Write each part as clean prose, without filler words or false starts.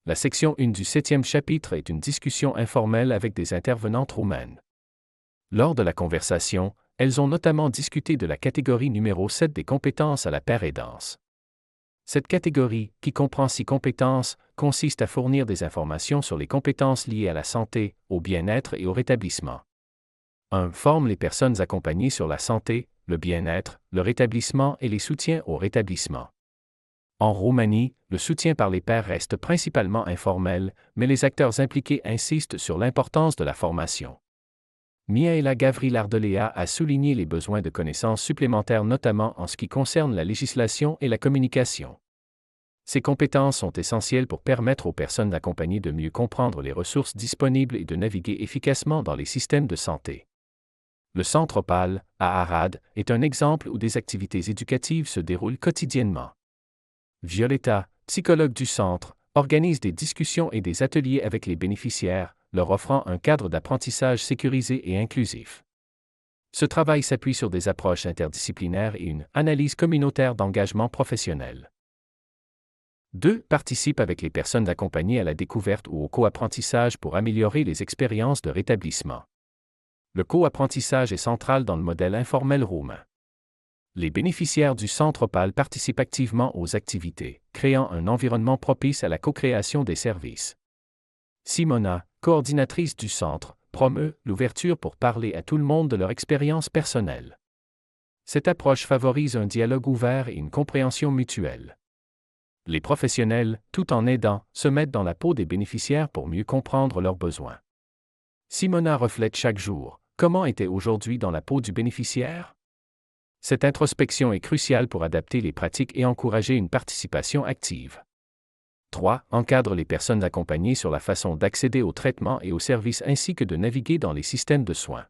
La section 1 du 7e chapitre est une discussion informelle avec des intervenantes roumaines. Lors de la conversation, elles ont notamment discuté de la catégorie numéro 7 des compétences à la paire aidance. Cette catégorie, qui comprend 6 compétences, consiste à fournir des informations sur les compétences liées à la santé, au bien-être et au rétablissement. 1. Forme les personnes accompagnées sur la santé, le bien-être, le rétablissement et les soutiens au rétablissement. En Roumanie, le soutien par les pairs reste principalement informel, mais les acteurs impliqués insistent sur l'importance de la formation. Mihaela Gavril-Ardelea a souligné les besoins de connaissances supplémentaires notamment en ce qui concerne la législation et la communication. Ces compétences sont essentielles pour permettre aux personnes accompagnées de mieux comprendre les ressources disponibles et de naviguer efficacement dans les systèmes de santé. Le Centre Opal, à Arad, est un exemple où des activités éducatives se déroulent quotidiennement. Violetta, psychologue du centre, organise des discussions et des ateliers avec les bénéficiaires, leur offrant un cadre d'apprentissage sécurisé et inclusif. Ce travail s'appuie sur des approches interdisciplinaires et une analyse communautaire d'engagement professionnel. 2. Participe avec les personnes accompagnées à la découverte ou au co-apprentissage pour améliorer les expériences de rétablissement. Le co-apprentissage est central dans le modèle informel roumain. Les bénéficiaires du Centre Opal participent activement aux activités, créant un environnement propice à la co-création des services. Simona, coordinatrice du centre, promeut l'ouverture pour parler à tout le monde de leur expérience personnelle. Cette approche favorise un dialogue ouvert et une compréhension mutuelle. Les professionnels, tout en aidant, se mettent dans la peau des bénéficiaires pour mieux comprendre leurs besoins. Simona reflète chaque jour: comment était aujourd'hui dans la peau du bénéficiaire? Cette introspection est cruciale pour adapter les pratiques et encourager une participation active. 3. Encadre les personnes accompagnées sur la façon d'accéder aux traitements et aux services ainsi que de naviguer dans les systèmes de soins.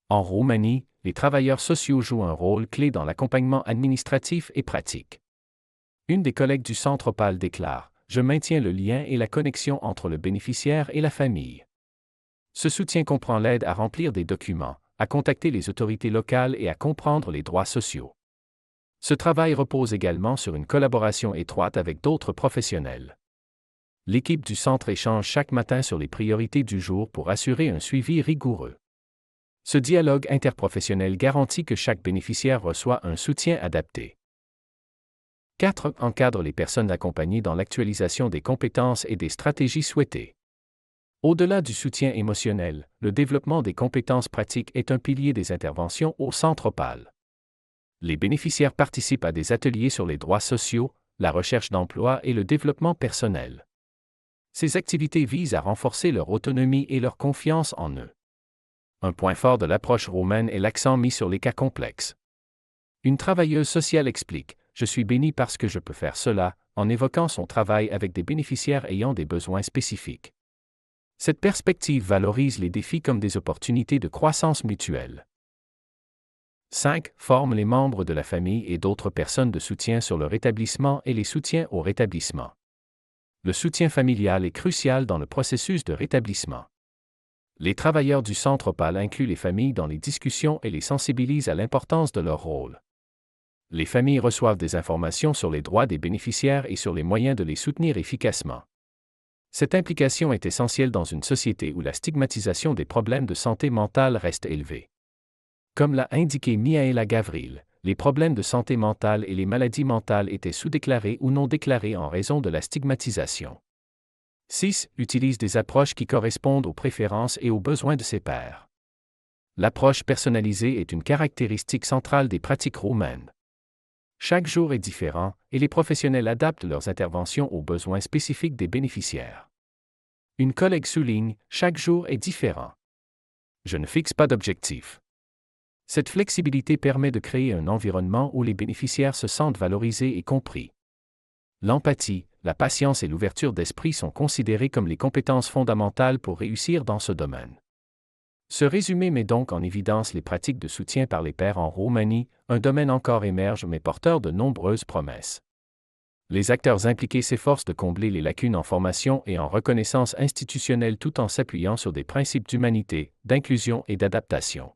En Roumanie, les travailleurs sociaux jouent un rôle clé dans l'accompagnement administratif et pratique. Une des collègues du Centre Opal déclare: « Je maintiens le lien et la connexion entre le bénéficiaire et la famille. » Ce soutien comprend l'aide à remplir des documents, à contacter les autorités locales et à comprendre les droits sociaux. Ce travail repose également sur une collaboration étroite avec d'autres professionnels. L'équipe du centre échange chaque matin sur les priorités du jour pour assurer un suivi rigoureux. Ce dialogue interprofessionnel garantit que chaque bénéficiaire reçoit un soutien adapté. 4. Encadre les personnes accompagnées dans l'actualisation des compétences et des stratégies souhaitées. Au-delà du soutien émotionnel, le développement des compétences pratiques est un pilier des interventions au Centre Opal. Les bénéficiaires participent à des ateliers sur les droits sociaux, la recherche d'emploi et le développement personnel. Ces activités visent à renforcer leur autonomie et leur confiance en eux. Un point fort de l'approche roumaine est l'accent mis sur les cas complexes. Une travailleuse sociale explique: « Je suis bénie parce que je peux faire cela », en évoquant son travail avec des bénéficiaires ayant des besoins spécifiques. Cette perspective valorise les défis comme des opportunités de croissance mutuelle. 5. Forme les membres de la famille et d'autres personnes de soutien sur le rétablissement et les soutiens au rétablissement. Le soutien familial est crucial dans le processus de rétablissement. Les travailleurs du Centre Opal incluent les familles dans les discussions et les sensibilisent à l'importance de leur rôle. Les familles reçoivent des informations sur les droits des bénéficiaires et sur les moyens de les soutenir efficacement. Cette implication est essentielle dans une société où la stigmatisation des problèmes de santé mentale reste élevée. Comme l'a indiqué Mihaela Gavril, les problèmes de santé mentale et les maladies mentales étaient sous-déclarés ou non déclarés en raison de la stigmatisation. 6. Utilise des approches qui correspondent aux préférences et aux besoins de ses pairs. L'approche personnalisée est une caractéristique centrale des pratiques roumaines. Chaque jour est différent, et les professionnels adaptent leurs interventions aux besoins spécifiques des bénéficiaires. Une collègue souligne: « Chaque jour est différent. Je ne fixe pas d'objectif. » Cette flexibilité permet de créer un environnement où les bénéficiaires se sentent valorisés et compris. L'empathie, la patience et l'ouverture d'esprit sont considérées comme les compétences fondamentales pour réussir dans ce domaine. Ce résumé met donc en évidence les pratiques de soutien par les pairs en Roumanie, un domaine encore émerge mais porteur de nombreuses promesses. Les acteurs impliqués s'efforcent de combler les lacunes en formation et en reconnaissance institutionnelle tout en s'appuyant sur des principes d'humanité, d'inclusion et d'adaptation.